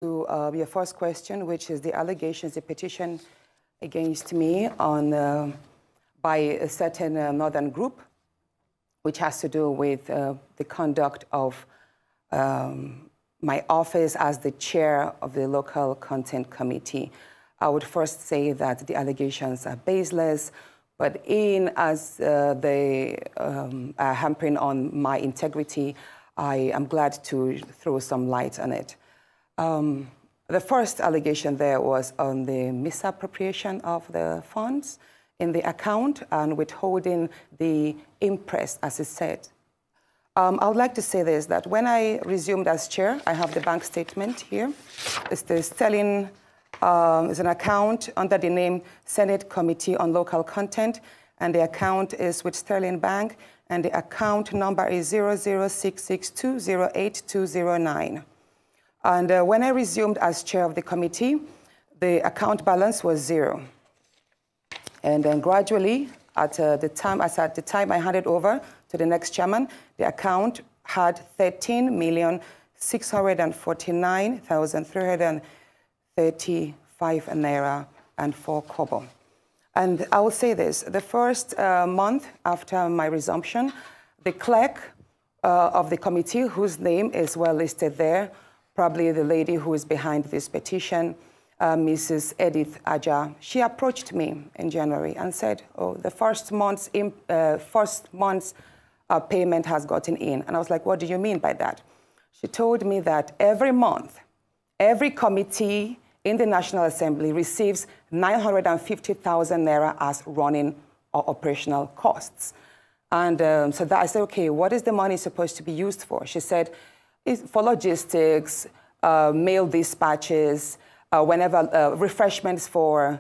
To your first question, which is the allegations, the petition against me on by a certain northern group, which has to do with the conduct of my office as the chair of the local content committee. I would first say that the allegations are baseless, but as they are hampering on my integrity, I am glad to throw some light on it. The first allegation there was on the misappropriation of the funds in the account and withholding the interest, as it said. I would like to say this, that when I resumed as chair, I have the bank statement here. It's the Sterling, it's an account under the name Senate Committee on Local Content, and the account is with Sterling Bank, and the account number is 00662082209. And when I resumed as chair of the committee, the account balance was 0. And then gradually, at the time I handed over to the next chairman, the account had 13,649,335 naira and 4 kobo. And I will say this, the first month after my resumption, the clerk of the committee, whose name is well listed there, probably the lady who is behind this petition, Mrs. Edith Aja, she approached me in January and said, oh, the first month's payment has gotten in. And I was like, what do you mean by that? She told me that every month, every committee in the National Assembly receives 950,000 naira as running or operational costs. And so that I said, okay, what is the money supposed to be used for? She said, for logistics, mail dispatches, whenever refreshments for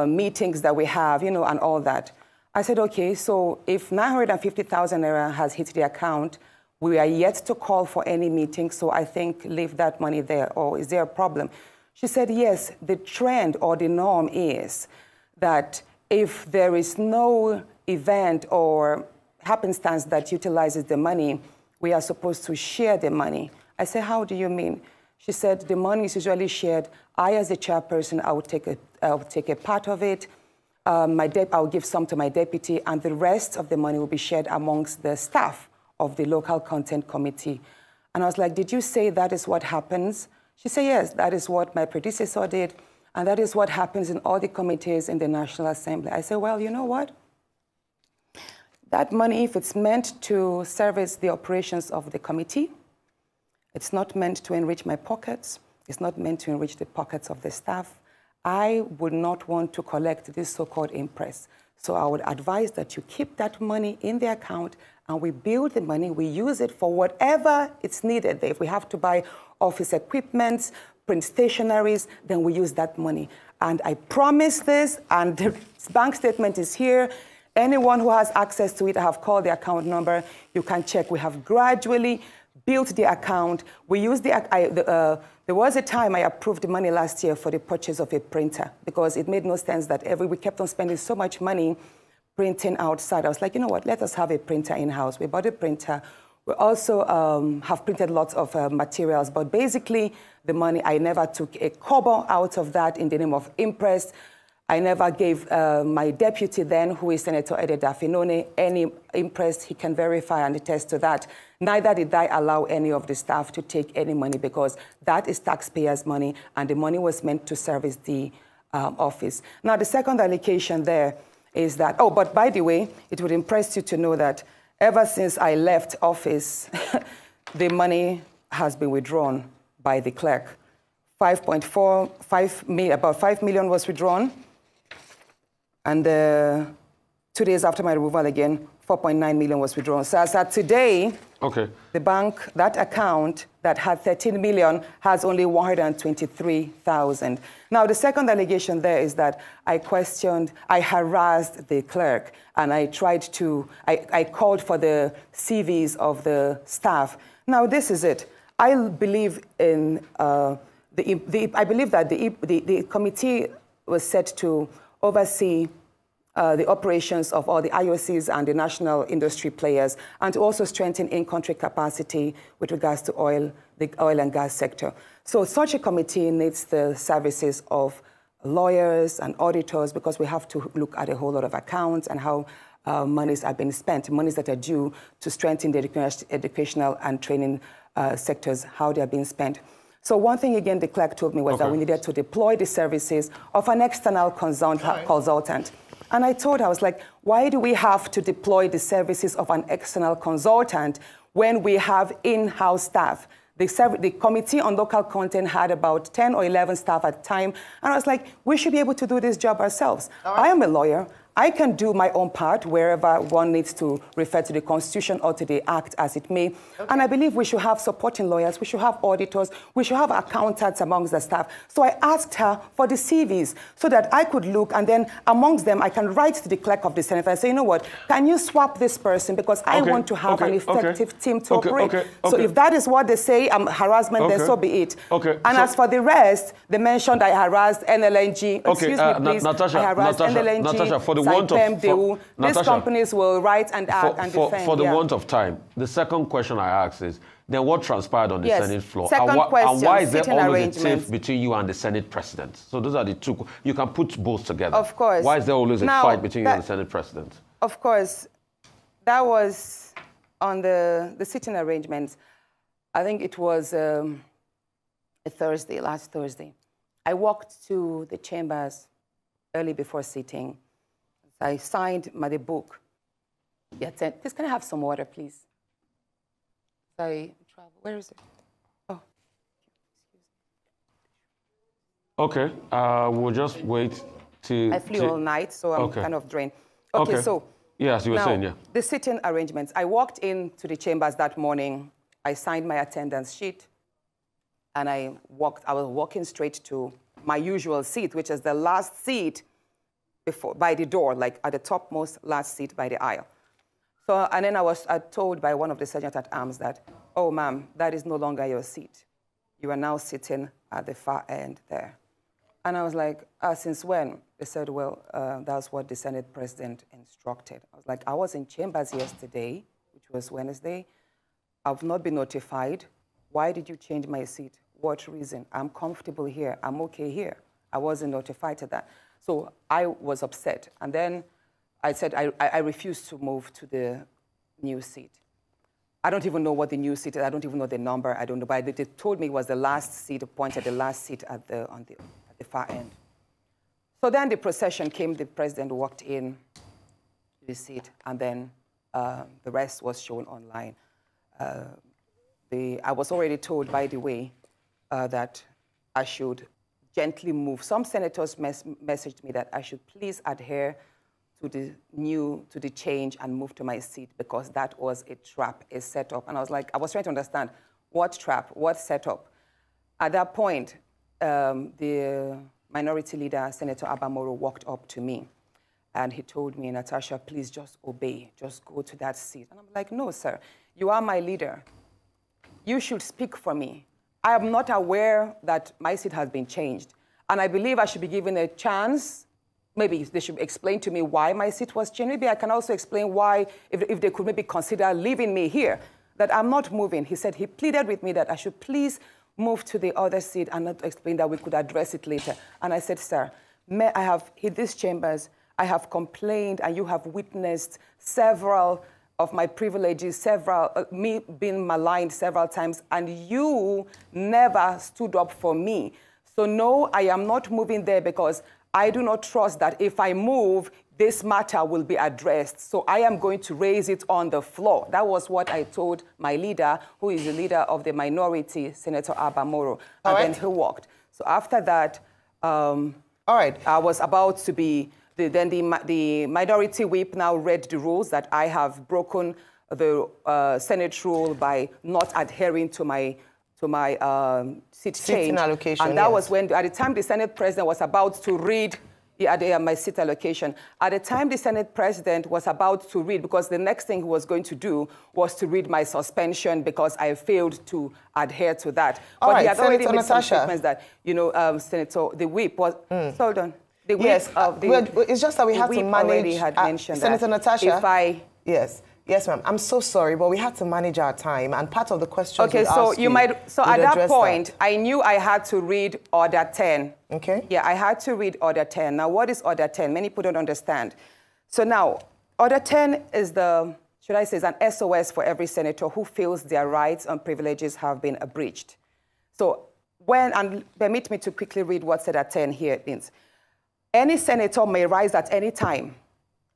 meetings that we have, you know, and all that. I said, okay, so if 950,000 naira has hit the account, we are yet to call for any meeting, so I think leave that money there, or is there a problem? She said, yes, the trend or the norm is that if there is no event or happenstance that utilizes the money, we are supposed to share the money. I said, how do you mean? She said, the money is usually shared. I, as a chairperson, I would take a part of it. I'll give some to my deputy, and the rest of the money will be shared amongst the staff of the local content committee. And I was like, did you say that is what happens? She said, yes, that is what my predecessor did, and that is what happens in all the committees in the National Assembly. I said, well, you know what? That money, if it's meant to service the operations of the committee, it's not meant to enrich my pockets. It's not meant to enrich the pockets of the staff. I would not want to collect this so-called impress. So I would advise that you keep that money in the account and we build the money, we use it for whatever it's needed. If we have to buy office equipment, print stationaries, then we use that money. And I promise this, and the bank statement is here. Anyone who has access to it, I have called the account number. You can check. We have gradually built the account. We use there was a time I approved the money last year for the purchase of a printer because it made no sense that we kept on spending so much money printing outside. I was like, you know what, let us have a printer in-house. We bought a printer. We also have printed lots of materials, but basically the money, I never took a kobo out of that in the name of impress. I never gave my deputy then, who is Senator Dafinone, any impress. He can verify and attest to that. Neither did I allow any of the staff to take any money because that is taxpayers' money and the money was meant to service the office. Now, the second allegation there is that, oh, but by the way, it would impress you to know that ever since I left office, the money has been withdrawn by the clerk. About 5 million was withdrawn. And 2 days after my removal again, 4.9 million was withdrawn. So as at today, the bank, that account that had 13 million has only 123,000. Now, the second allegation there is that I harassed the clerk, and I called for the CVs of the staff. Now, this is it. I believe in, I believe that the committee was set to oversee the operations of all the IOCs and the national industry players, and to also strengthen in-country capacity with regards to the oil and gas sector. So such a committee needs the services of lawyers and auditors, because we have to look at a whole lot of accounts and how monies are being spent, monies that are due to strengthen the educational and training sectors, how they are being spent. So one thing, again, the clerk told me was that we needed to deploy the services of an external consultant. And I told her, I was like, why do we have to deploy the services of an external consultant when we have in-house staff? The Committee on Local Content had about 10 or 11 staff at the time. And I was like, we should be able to do this job ourselves. I am a lawyer. I can do my own part wherever one needs to refer to the Constitution or to the Act as it may. And I believe we should have supporting lawyers, we should have auditors, we should have accountants amongst the staff. So I asked her for the CVs so that I could look, and then amongst them I can write to the clerk of the Senate and say, you know what, can you swap this person, because I want to have an effective team to operate. So if that is what they say, harassment, then so be it. And as for the rest, they mentioned I harassed NLNG. Excuse me, please. Natasha, I harassed NLNG. Natasha, for the want of these companies will write and act and defend. For the want of time, the second question I ask is, then what transpired on the Senate floor? Second question, and why is there always a tiff between you and the Senate President? So those are the two. You can put both together. Of course. Why is there always a fight between you and the Senate President? Of course. That was on the sitting arrangements. I think it was a Thursday, last Thursday. I walked to the chambers early before sitting. I signed the book. Please, can I have some water, please? Sorry, travel. Where is it? Oh. Okay, we'll just wait to... I flew all night, so I'm kind of drained. Okay, so... Yeah, as you were saying, yeah. The sitting arrangements. I walked into the chambers that morning. I signed my attendance sheet, and I was walking straight to my usual seat, which is the last seat by the door, like at the topmost last seat by the aisle. So, and then I was told by one of the sergeants at arms that, oh, ma'am, that is no longer your seat. You are now sitting at the far end there. And I was like, since when? They said, well, that's what the Senate President instructed. I was like, I was in chambers yesterday, which was Wednesday. I've not been notified. Why did you change my seat? What reason? I'm comfortable here. I'm okay here. I wasn't notified to that. So I was upset. And then I said I refused to move to the new seat. I don't even know what the new seat is. I don't even know the number. I don't know. But they told me it was the last seat, appointed the last seat at the far end. So then the procession came. The president walked in to the seat, and then the rest was shown online. I was already told, by the way, that I should gently move. Some senators messaged me that I should please adhere to the change and move to my seat, because that was a trap, a setup. And I was like, I was trying to understand what trap, what setup. At that point, the minority leader, Senator Akpabio, walked up to me, and he told me, Natasha, please just obey, just go to that seat. And I'm like, no, sir, you are my leader. You should speak for me. I am not aware that my seat has been changed. And I believe I should be given a chance. Maybe they should explain to me why my seat was changed. Maybe I can also explain why, if they could maybe consider leaving me here, that I'm not moving. He said, he pleaded with me that I should please move to the other seat and not explain that we could address it later. And I said, sir, I have hit these chambers, I have complained, and you have witnessed several of my privileges, me being maligned several times, and you never stood up for me. So no, I am not moving there, because I do not trust that if I move, this matter will be addressed. So I am going to raise it on the floor. That was what I told my leader, who is the leader of the minority, Senator Akpabio, and then he walked. So after that, I was about to be, then the minority whip now read the rules that I have broken the Senate rule by not adhering to my seat change. Allocation, and that was when, at the time the Senate President was about to read my seat allocation. At the time the Senate President was about to read, because the next thing he was going to do was to read my suspension because I failed to adhere to that. But he had already made some statements that, Senator, the whip was, hold on. the week of the... It's just that we have to manage... had mentioned Senator Natasha? If I... Yes. Yes, ma'am. I'm so sorry, but we had to manage our time, and part of the questions okay, so you might... So at that point, I knew I had to read Order 10. Okay. Yeah, I had to read Order 10. Now, what is Order 10? Many people don't understand. So now, Order 10 is the... should I say, is an SOS for every senator who feels their rights and privileges have been abridged. So and permit me to quickly read what Order 10 here means. Any senator may rise at any time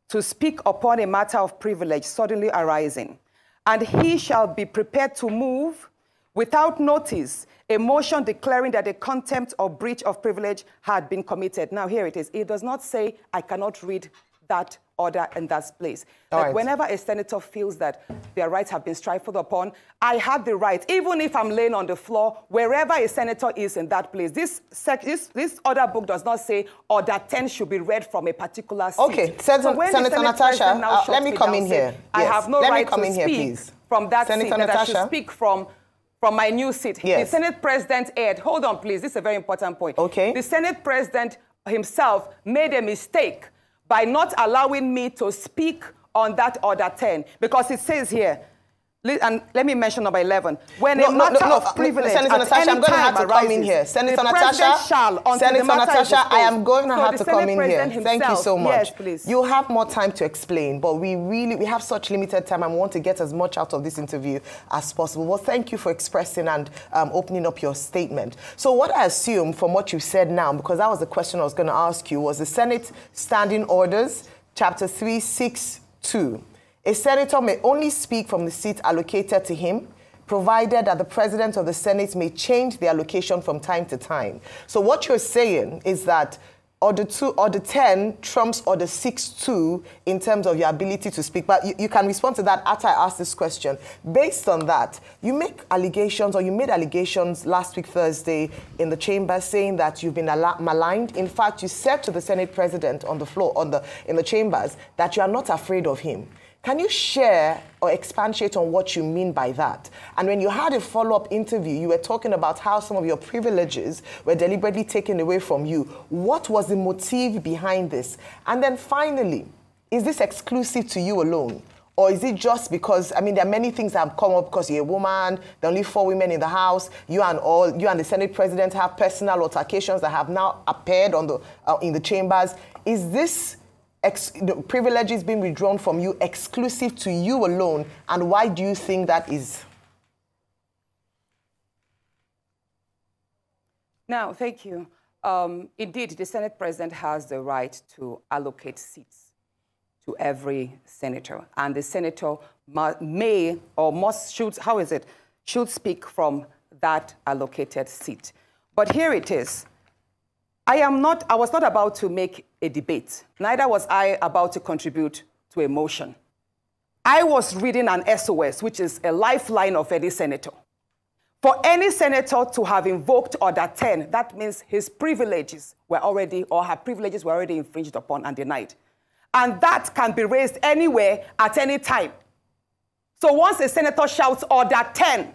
to speak upon a matter of privilege suddenly arising, and he shall be prepared to move without notice a motion declaring that a contempt or breach of privilege had been committed. Now, here it is. It does not say I cannot read that order in that place. Like whenever a senator feels that their rights have been trifled upon, I have the right, even if I'm laying on the floor, wherever a senator is in that place. This order book does not say Order 10 should be read from a particular seat. Okay, Senator Natasha, let me come in here. I have no right to speak here, from that Senator seat, Natasha. that I should speak from my new seat. Yes. The Senate President aired, hold on please, this is a very important point. Okay. The Senate President himself made a mistake by not allowing me to speak on that Order 10, because it says here, and let me mention number 11. When a matter of privilege Senator Natasha, I'm going to have to come in here. Senator Natasha, I am going to have to come in here. Thank you so much. Yes, please. You'll have more time to explain, but we have such limited time and we want to get as much out of this interview as possible. Well, thank you for expressing and opening up your statement. So what I assume from what you said now, because that was the question I was going to ask you, was the Senate Standing Orders, Chapter 362. A senator may only speak from the seat allocated to him, provided that the President of the Senate may change the allocation from time to time. So what you're saying is that Order 10 trumps Order 6.2 in terms of your ability to speak. But you can respond to that after I ask this question. Based on that, you make allegations, or you made allegations last week, Thursday, in the chamber saying that you've been maligned. In fact, you said to the Senate President on the floor, in the chambers, that you are not afraid of him. Can you share or expatiate on what you mean by that? And when you had a follow-up interview, you were talking about how some of your privileges were deliberately taken away from you. What was the motive behind this? And then finally, is this exclusive to you alone? Or is it just because, I mean, there are many things that have come up because you're a woman, there are only 4 women in the House, you and the Senate President have personal altercations that have now appeared in the chambers. Is this the privileges being withdrawn from you exclusive to you alone, and why do you think that is? Now, thank you. Indeed, the Senate President has the right to allocate seats to every senator, and the senator may or must, should speak from that allocated seat. But here it is. I was not about to make a debate. Neither was I about to contribute to a motion. I was reading an SOS, which is a lifeline of any senator. For any senator to have invoked Order 10, that means his privileges were already, or her privileges were already infringed upon and denied. And that can be raised anywhere at any time. So once a senator shouts Order 10,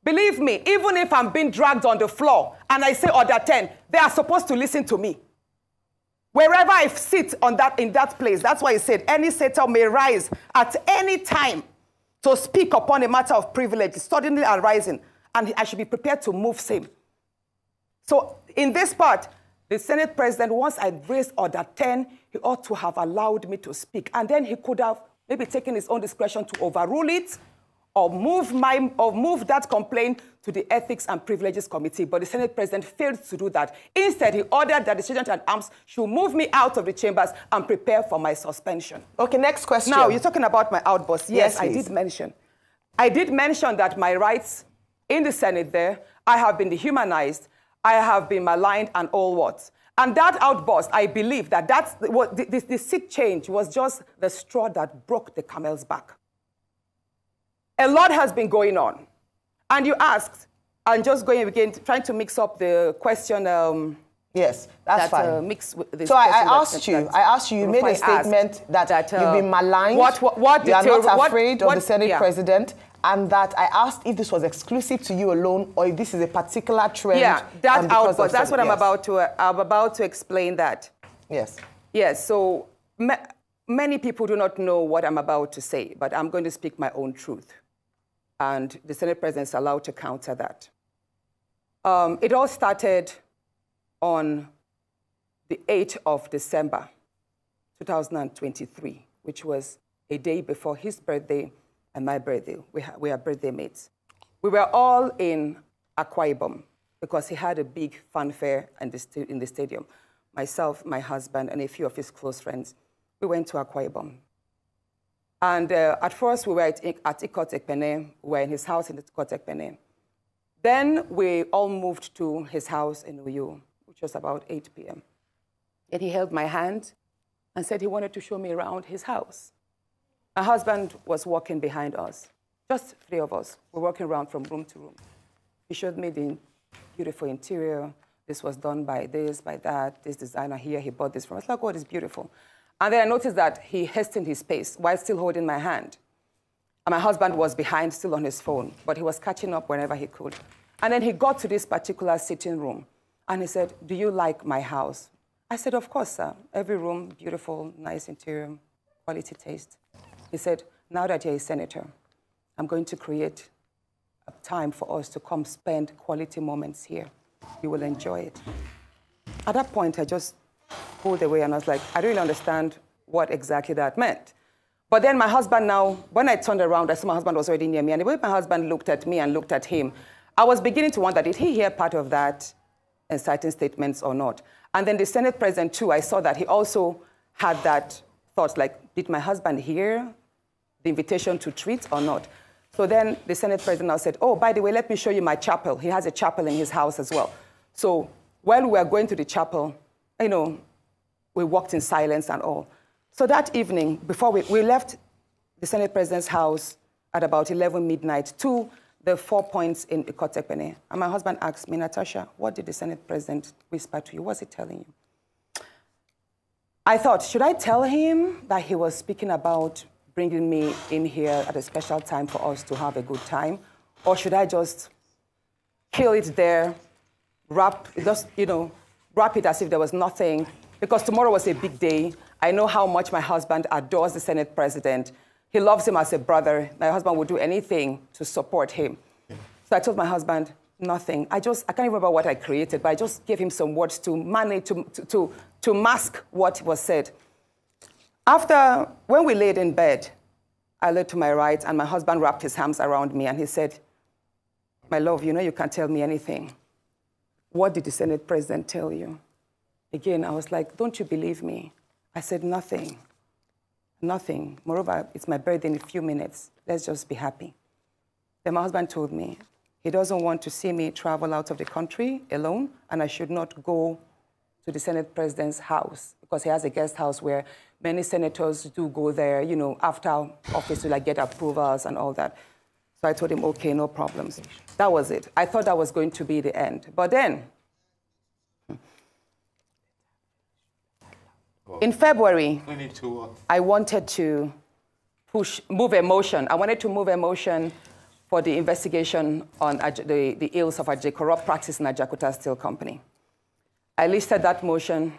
believe me, even if I'm being dragged on the floor and I say Order 10, they are supposed to listen to me. Wherever I sit in that place, that's why he said any senator may rise at any time to speak upon a matter of privilege suddenly arising, and I should be prepared to move same. So in this part, the Senate President, once I raised Order 10, he ought to have allowed me to speak, and then he could have maybe taken his own discretion to overrule it, or move that complaint to the Ethics and Privileges Committee. But the Senate President failed to do that. Instead, he ordered that the Sergeant at Arms should move me out of the chambers and prepare for my suspension. Okay, next question. Now, you're talking about my outburst. Yes, please. I did mention that my rights in the Senate there, I have been dehumanized, I have been maligned, and all what. And that outburst, I believe that the seat change was just the straw that broke the camel's back. A lot has been going on. And you asked, I'm just going again, trying to mix up the question. Yes, that's fine. Mix with this so I asked you, you made a statement that you've been maligned, you are not afraid of the Senate President, and that I asked if this was exclusive to you alone or if this is a particular trend. Yeah, that outburst, that's what I'm about to explain that. Yes. Yes, so many people do not know what I'm about to say, but I'm going to speak my own truth. And the Senate President is allowed to counter that. It all started on the 8th of December, 2023, which was a day before his birthday and my birthday. We are birthday mates. We were all in Akwa Ibom because he had a big fanfare in the stadium. Myself, my husband, and a few of his close friends, we went to Akwa Ibom. And at first, we were at Ikot Ekpene. We were in his house in Ikot Ekpene. Then we all moved to his house in Uyo, which was about 8 p.m. And he held my hand and said he wanted to show me around his house. My husband was walking behind us, just 3 of us. We're walking around from room to room. He showed me the beautiful interior. This was done by this, by that, this designer here, he bought this from us. Like, oh, it's beautiful. And then I noticed that he hastened his pace while still holding my hand. And my husband was behind, still on his phone, but he was catching up whenever he could. And then he got to this particular sitting room, and he said, do you like my house? I said, of course, sir. Every room, beautiful, nice interior, quality taste. He said, now that you're a senator, I'm going to create a time for us to come spend quality moments here. You will enjoy it. At that point, I just pulled away, and I was like, I don't really understand what exactly that meant. But then my husband now, when I turned around, I saw my husband was already near me, and the way my husband looked at me and looked at him, I was beginning to wonder, did he hear part of that inciting statements or not? And then the Senate President, too, I saw that he also had that thought, like, did my husband hear the invitation to treat or not? So then the Senate President now said, oh, by the way, let me show you my chapel. He has a chapel in his house as well. So while we were going to the chapel, you know, we walked in silence and all. So that evening, before we left the Senate President's house at about 11 midnight to the 4 points in Ikot Ekpene. And my husband asked me, Natasha, what did the Senate President whisper to you? What's he telling you? I thought, should I tell him that he was speaking about bringing me in here at a special time for us to have a good time? Or should I just kill it there, wrap it as if there was nothing? Because tomorrow was a big day. I know how much my husband adores the Senate President. He loves him as a brother. My husband would do anything to support him. So I told my husband, nothing. I can't remember what I created, but I just gave him some words to manage, to mask what was said. After, when we laid in bed, I lay to my right, and my husband wrapped his arms around me, and he said, my love, you know you can't tell me anything. What did the Senate President tell you? Again, I was like, don't you believe me? I said, nothing. Nothing. Moreover, it's my birthday in a few minutes. Let's just be happy. Then my husband told me he doesn't want to see me travel out of the country alone, and I should not go to the Senate President's house because he has a guest house where many senators do go there, you know, after office to like get approvals and all that. So I told him, okay, no problems. That was it. I thought that was going to be the end. But then, in February, I wanted to move a motion. I wanted to move a motion for the investigation on the ills of corrupt practice in Ajakuta Steel Company. I listed that motion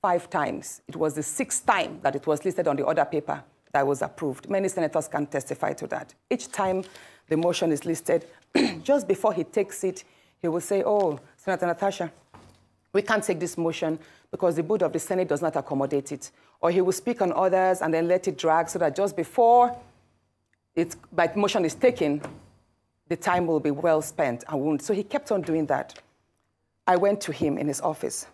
5 times. It was the 6th time that it was listed on the order paper that was approved. Many senators can testify to that. Each time the motion is listed, just before he takes it, he will say, oh, Senator Natasha, we can't take this motion because the board of the Senate does not accommodate it. Or he will speak on others and then let it drag so that just before my motion is taken, the time will be well spent and won't. So he kept on doing that. I went to him in his office.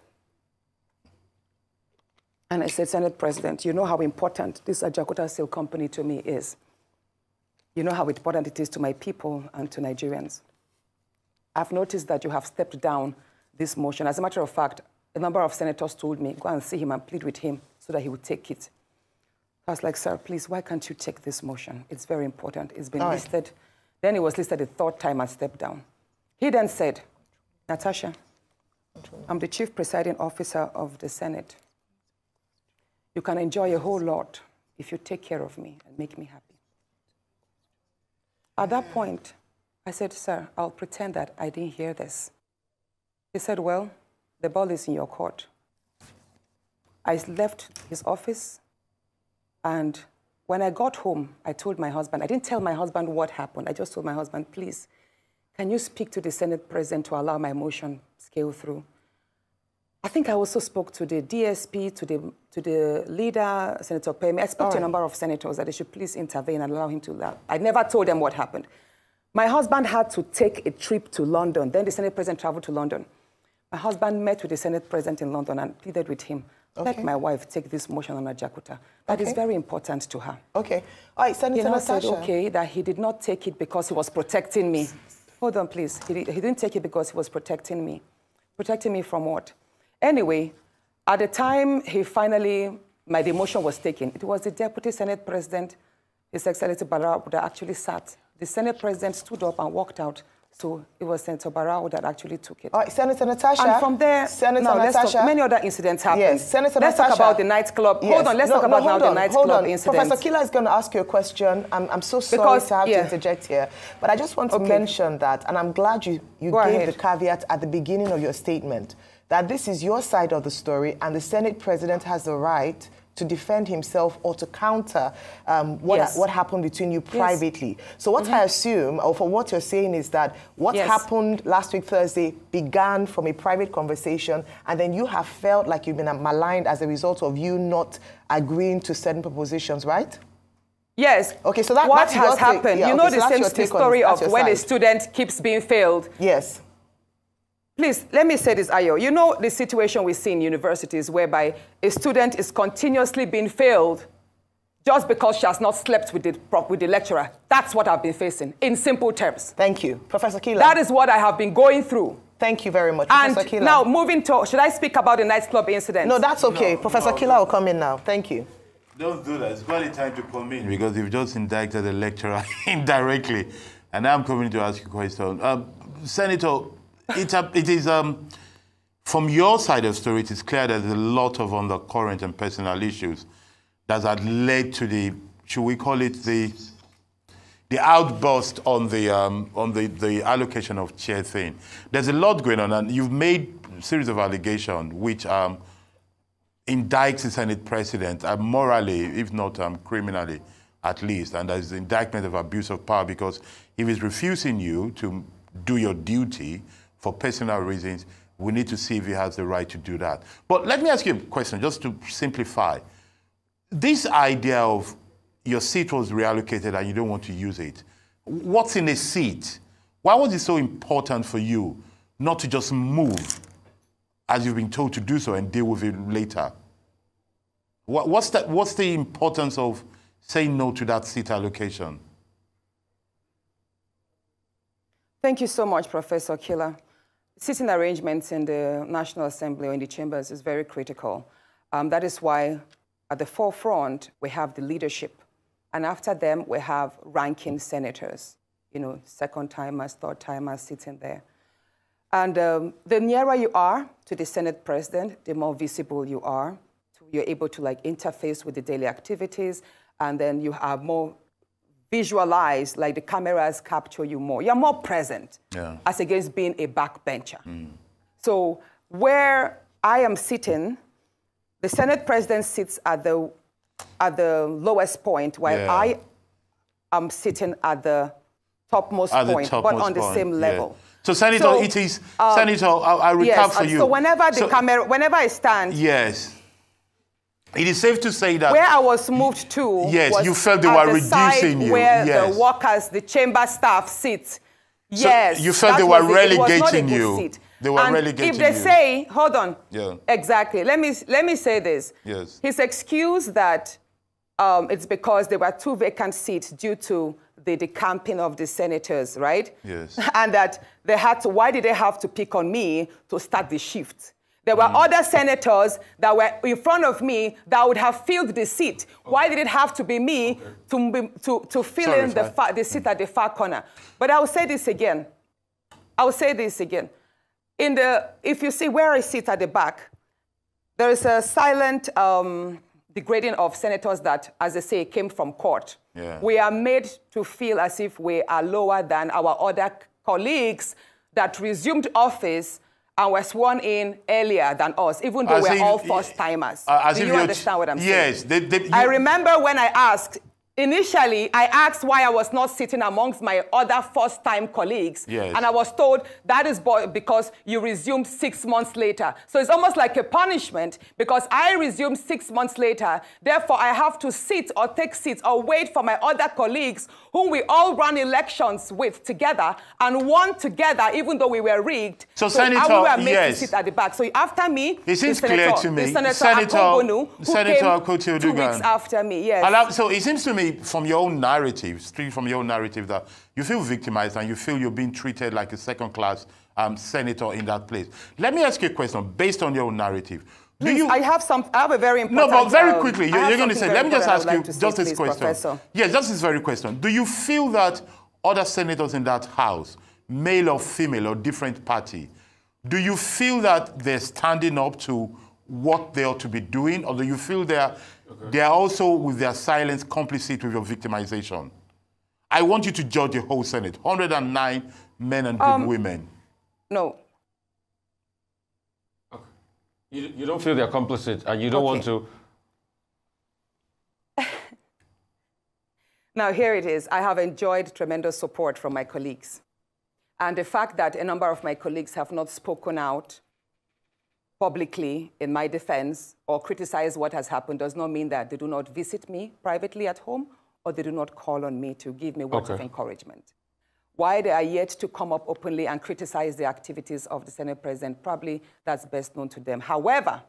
And I said, Senate President, you know how important this Ajakuta Steel Company to me is. You know how important it is to my people and to Nigerians. I've noticed that you have stepped down this motion. As a matter of fact, a number of senators told me, go and see him and plead with him so that he would take it. I was like, sir, please, why can't you take this motion? It's very important. It's been listed. Then it was listed the 3rd time and stepped down. He then said, Natasha, I'm the chief presiding officer of the Senate. You can enjoy a whole lot if you take care of me and make me happy. At that point, I said, sir, I'll pretend that I didn't hear this. He said, well, the ball is in your court. I left his office, and when I got home, I told my husband, I didn't tell my husband what happened. I just told my husband, please, can you speak to the Senate President to allow my motion scale through? I think I also spoke to the DSP, to the leader, Senator Akpabio. I spoke to a number of senators that they should please intervene and allow him to laugh. I never told them what happened. My husband had to take a trip to London. Then the Senate President traveled to London. My husband met with the Senate President in London and pleaded with him, let my wife take this motion on Ajakuta. That is very important to her. Okay. All right, Senator Natasha. Said, okay, that he did not take it because he was protecting me. Hold on, please. He didn't take it because he was protecting me. Protecting me from what? Anyway, at the time my demotion was taken, it was the Deputy Senate President, His Excellency Barrow, that actually sat. The Senate President stood up and walked out. So it was Senator Barrow that actually took it. All right, Senator Natasha. And from there, many other incidents happened. Yes, Senator Let's Natasha. talk about the nightclub. Yes. Hold on, let's talk about the nightclub incident. Professor Kila is going to ask you a question. I'm so sorry to have to interject here, but I just want to mention that, and I'm glad you gave the caveat at the beginning of your statement, that this is your side of the story, and the Senate President has the right to defend himself or to counter what happened between you privately. So what I assume, or for what you're saying, is that what happened last week Thursday began from a private conversation, and then you have felt like you've been maligned as a result of you not agreeing to certain propositions, right? Yes. Okay, so what has happened? You know the story of when a student keeps being failed. Yes. Please, let me say this, Ayo. You know the situation we see in universities whereby a student is continuously being failed just because she has not slept with the lecturer. That's what I've been facing, in simple terms. Thank you. Professor Kila. That is what I have been going through. Thank you very much, And Professor Kila. Now, moving to, should I speak about the nightclub incident? No, that's okay. Professor Kila will come in now. Thank you. Don't do that. It's quite time to come in because you've just indicted the lecturer indirectly. And I'm coming to ask you a question. Senator, it is from your side of the story, it is clear there's a lot of undercurrent and personal issues that had led to the, should we call it the outburst on the allocation of chair thing. There's a lot going on, and you've made a series of allegations which indicts the Senate President morally, if not criminally, at least. And there's the indictment of abuse of power because if he's refusing you to do your duty for personal reasons, we need to see if he has the right to do that. But let me ask you a question, just to simplify. This idea of your seat was reallocated and you don't want to use it. What's in a seat? Why was it so important for you not to just move as you've been told to do so and deal with it later? What's the importance of saying no to that seat allocation? Thank you so much, Professor Kila. Sitting arrangements in the National Assembly or in the chambers is very critical. That is why at the forefront, we have the leadership. And after them, we have ranking senators, you know, second-timers, third-timers sitting there. And the nearer you are to the Senate President, the more visible you are. So you're able to like interface with the daily activities, and then you have more visualized, like the cameras capture you more. You're more present as against being a backbencher. So where I am sitting, the Senate President sits at the lowest point, while I am sitting at the topmost point, but on the same level. So, Senator, it is, Senator, I'll recap for you. So whenever I stand... Yes. It is safe to say that... Where I was moved to was you felt they were reducing you. Where the workers, the chamber staff sit. So you felt they were relegating you. They were relegating you. If they say, hold on. Exactly. Let me say this. Yes. His excuse that it's because there were 2 vacant seats due to the decamping of the senators, right? Yes. And that they had to, why did they have to pick on me to start the shift? There were other senators that were in front of me that would have filled the seat. Why did it have to be me to fill in the seat at the far corner? But I will say this again. If you see where I sit at the back, there is a silent degrading of senators that, as they say, came from court. We are made to feel as if we are lower than our other colleagues that resumed office and were sworn in earlier than us, even though we're all first-timers. Do you understand what I'm saying? Yes. I remember when I asked, initially, I asked why I was not sitting amongst my other first-time colleagues. Yes. And I was told that is because you resumed 6 months later. So it's almost like a punishment because I resumed 6 months later. Therefore, I have to sit or take seats or wait for my other colleagues whom we all ran elections with together and won together, even though we were rigged. So Senator, we were made to sit at the back. So after me, it seems clear to me. Senator Akpabio, who came 2 weeks after me. Yes. So it seems to me, from your own narrative, straight from your own narrative, that you feel victimized and you feel you're being treated like a second-class senator in that place. Let me ask you a question based on your own narrative. Please, I have a very important... No, but very quickly, you're going to say, let me just ask you just this question. Professor. Yes, just this very question. Do you feel that other senators in that house, male or female or different party, do you feel that they're standing up to what they ought to be doing, or do you feel they are also, with their silence, complicit with your victimization? I want you to judge the whole Senate, 109 men and good women. No. Okay. You don't feel they're complicit, and you don't want to... Now, here it is. I have enjoyed tremendous support from my colleagues. And the fact that a number of my colleagues have not spoken out publicly in my defense or criticize what has happened does not mean that they do not visit me privately at home or they do not call on me to give me words of encouragement. Why they are yet to come up openly and criticize the activities of the Senate President, probably that's best known to them. However,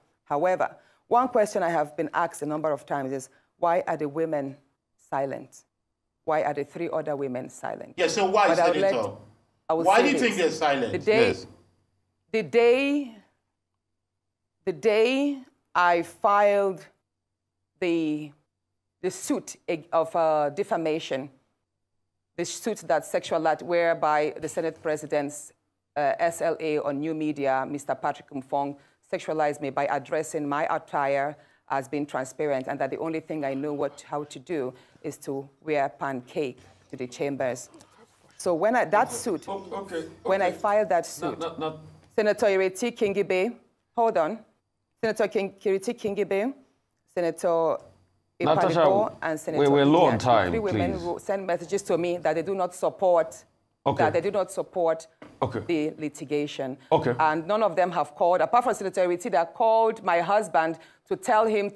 one question I have been asked a number of times is, why are the women silent? Why are the 3 other women silent? Yeah, so why, Senator? Why do you think they're silent? The day I filed the suit of defamation, the suit that sexualized, whereby the Senate President's SLA on new media, Mr. Patrick Mfong, sexualized me by addressing my attire as being transparent, and that the only thing I know how to do is to wear pancake to the chambers. So when I filed that suit, Senator Ireti Kingibe, hold on, Senator Ireti Kingibe, Senator Natasha, and Senator we're low on time, 3 women who send messages to me that they do not support the litigation. And none of them have called, apart from Senator Ireti, that called my husband to tell me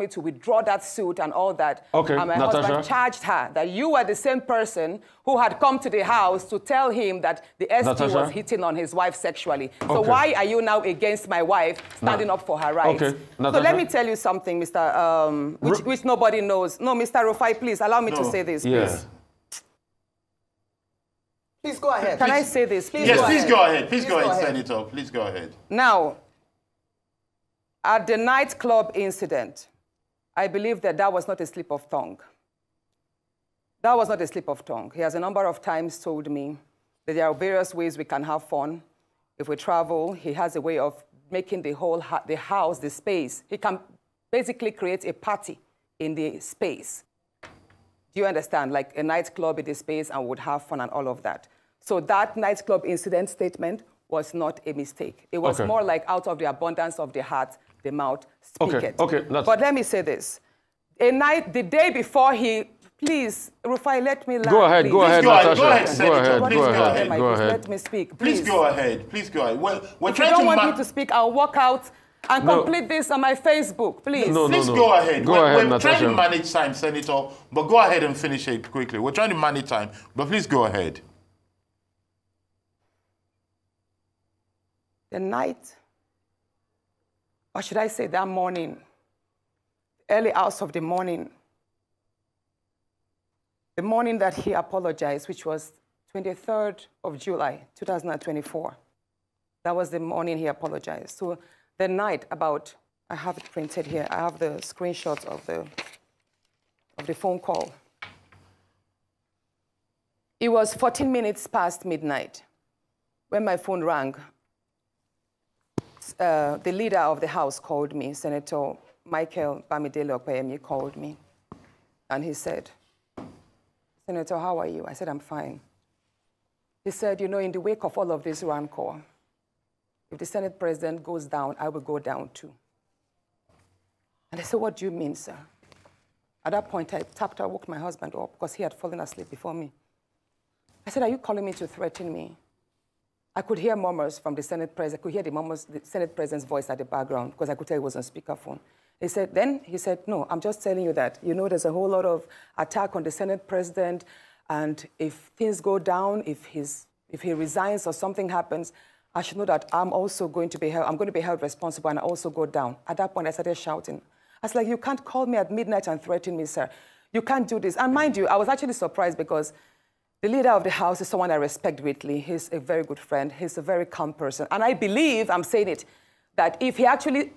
to withdraw that suit and all that. And my husband charged her that you were the same person who had come to the house to tell him that the ST was hitting on his wife sexually. So why are you now against my wife standing up for her rights? So let me tell you something, Mr. Which nobody knows. No, Mr. Rufai, please allow me to say this, please. Please go ahead. Can I say this? Please yes, please go ahead. Please go ahead, Senator. Please go ahead. Now, at the nightclub incident, I believe that was not a slip of tongue. That was not a slip of tongue. He has a number of times told me that there are various ways we can have fun. If we travel, he has a way of making the whole house, the space. He can basically create a party in the space. Do you understand? Like a nightclub in the space and would have fun and all of that. So that nightclub incident statement was not a mistake. It was more like out of the abundance of the heart, the mouth speaketh. But let me say this. The day before please, Rufai, let me laugh. Go ahead, Natasha. Go ahead, Senator. Please go ahead. Let me speak, please. Please go ahead. Please go ahead. If you don't want me to speak, I'll walk out and complete this on my Facebook, please. Please go ahead. We're trying to Natasha. manage time, Senator, but go ahead and finish it quickly. We're trying to manage time, but please go ahead. The night, or should I say that morning, early hours of the morning that he apologized, which was 23rd of July, 2024. That was the morning he apologized. So the night I have it printed here. I have the screenshots of the phone call. It was 14 minutes past midnight when my phone rang. The leader of the House called me, Senator Michael Bamidele Okpeyemi called me, and he said, Senator, how are you? I said, I'm fine. He said, you know, in the wake of all of this rancor, if the Senate President goes down, I will go down too. And I said, what do you mean, sir? At that point, I woke my husband up because he had fallen asleep before me. I said, are you calling me to threaten me? I could hear murmurs from the Senate President. I could hear the Senate President's voice at the background because I could tell he was on speakerphone. He said, no, I'm just telling you that, you know, there's a whole lot of attack on the Senate President, and if things go down, if he resigns or something happens, I should know that I'm going to be held responsible, and I also go down. At that point, I started shouting. I was like, you can't call me at midnight and threaten me, sir. You can't do this. And mind you, I was actually surprised because the leader of the House is someone I respect greatly. He's a very good friend. He's a very calm person. And I believe, I'm saying it, that if he actually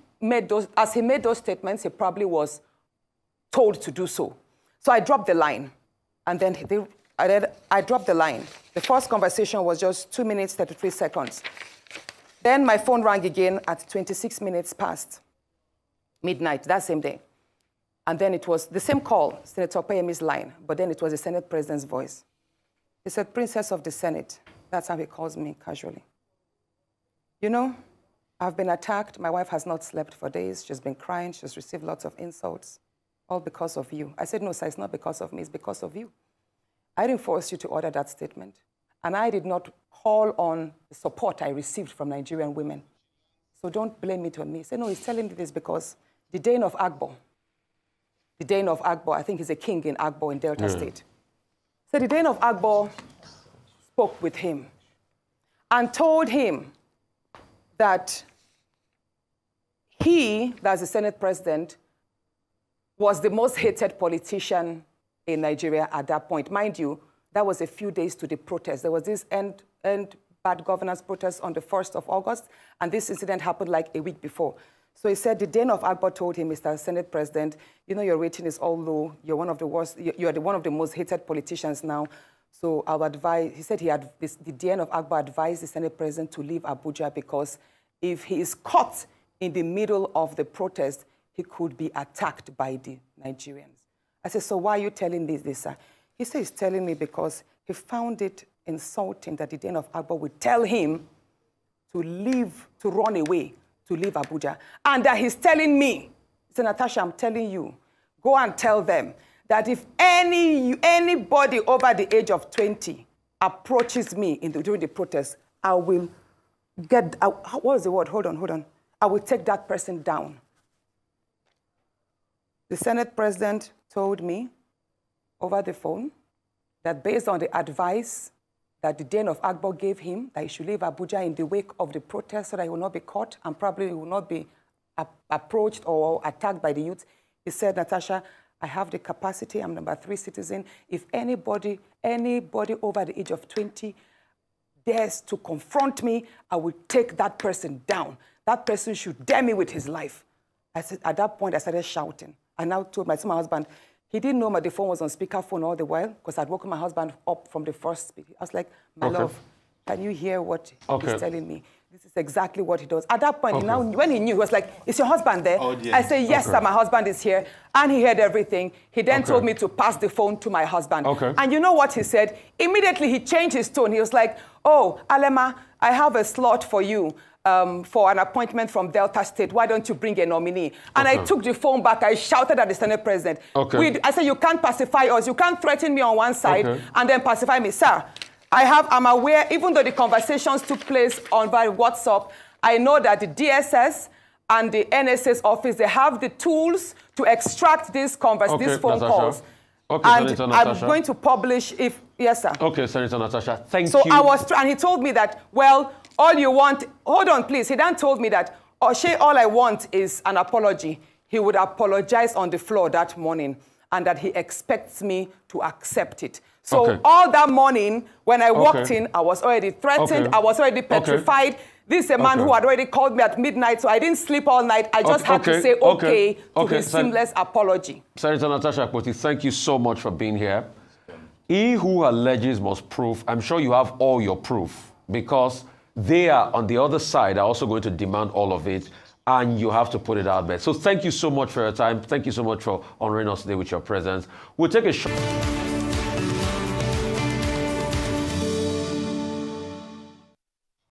as he made those statements, he probably was told to do so. So I dropped the line. And then I dropped the line. The first conversation was just 2 minutes, 33 seconds. Then my phone rang again at 26 minutes past midnight, that same day. And then it was the same call, Senator Akpabio's line, but then it was the Senate President's voice. He said, Princess of the Senate. That's how he calls me casually. You know, I've been attacked. My wife has not slept for days. She's been crying. She's received lots of insults, all because of you. I said, no, sir, it's not because of me. It's because of you. I didn't force you to order that statement. And I did not call on the support I received from Nigerian women. So don't blame it on me. Say, no, he's telling me this because the Dane of Agbo, I think he's a king in Agbo in Delta State. So the Dane of Agbo spoke with him and told him that he, that's the Senate President, was the most hated politician in Nigeria at that point. Mind you, that was a few days to the protest. There was this end bad governance protest on the 1st of August, and this incident happened like a week before. So he said the Dane of Akbar told him, Mr. Senate President, you know, your rating is all low. You're one of the worst. You're one of the most hated politicians now. So I would advise, he said the Dane of Akbar advised the Senate President to leave Abuja because if he is caught in the middle of the protest, he could be attacked by the Nigerians. I said, so why are you telling me this, sir? He said he's telling me because he found it insulting that the Dane of Akbar would tell him to leave, to run away, to leave Abuja. And that he's telling me, Senator Natasha, I'm telling you, go and tell them that if anybody over the age of 20 approaches me during the protest, I will get, what was the word? Hold on. I will take that person down. The Senate President told me over the phone that based on the advice that the Dane of Akbar gave him, that he should leave Abuja in the wake of the protest so that he will not be caught and probably will not be approached or attacked by the youth. He said, Natasha, I have the capacity, I'm number 3 citizen. If anybody over the age of 20 dares to confront me, I will take that person down. That person should dare me with his life. I said, at that point, I started shouting. I now told my husband, he didn't know the phone was on speakerphone all the while because I'd woken my husband up from the first speech. I was like, my love, can you hear what he's telling me? This is exactly what he does. At that point, when he knew, he was like, is your husband there? Oh, yeah. I said, yes, sir, my husband is here. And he heard everything. He then told me to pass the phone to my husband. And you know what he said? Immediately, he changed his tone. He was like, oh, Alema, I have a slot for you. For an appointment from Delta State, why don't you bring a nominee? And I took the phone back. I shouted at the Senate President. I said, you can't pacify us. You can't threaten me on one side and then pacify me. Sir, I'm aware, even though the conversations took place on via WhatsApp, I know that the DSS and the NSA's office, they have the tools to extract these phone calls. And I'm going to publish if, yes, sir. Okay, Senator Natasha, thank you. So and he told me that, well, all you want, hold on, please. He then told me that, Oshay, all I want is an apology. He would apologize on the floor that morning and that he expects me to accept it. So all that morning, when I walked in, I was already threatened. I was already petrified. This is a man who had already called me at midnight, so I didn't sleep all night. I just had to say to his seamless apology. Senator Natasha Akpoti, thank you so much for being here. He who alleges must prove. I'm sure you have all your proof because they are on the other side are also going to demand all of it, and you have to put it out there. So thank you so much for your time. Thank you so much for honoring us today with your presence. We'll take a short...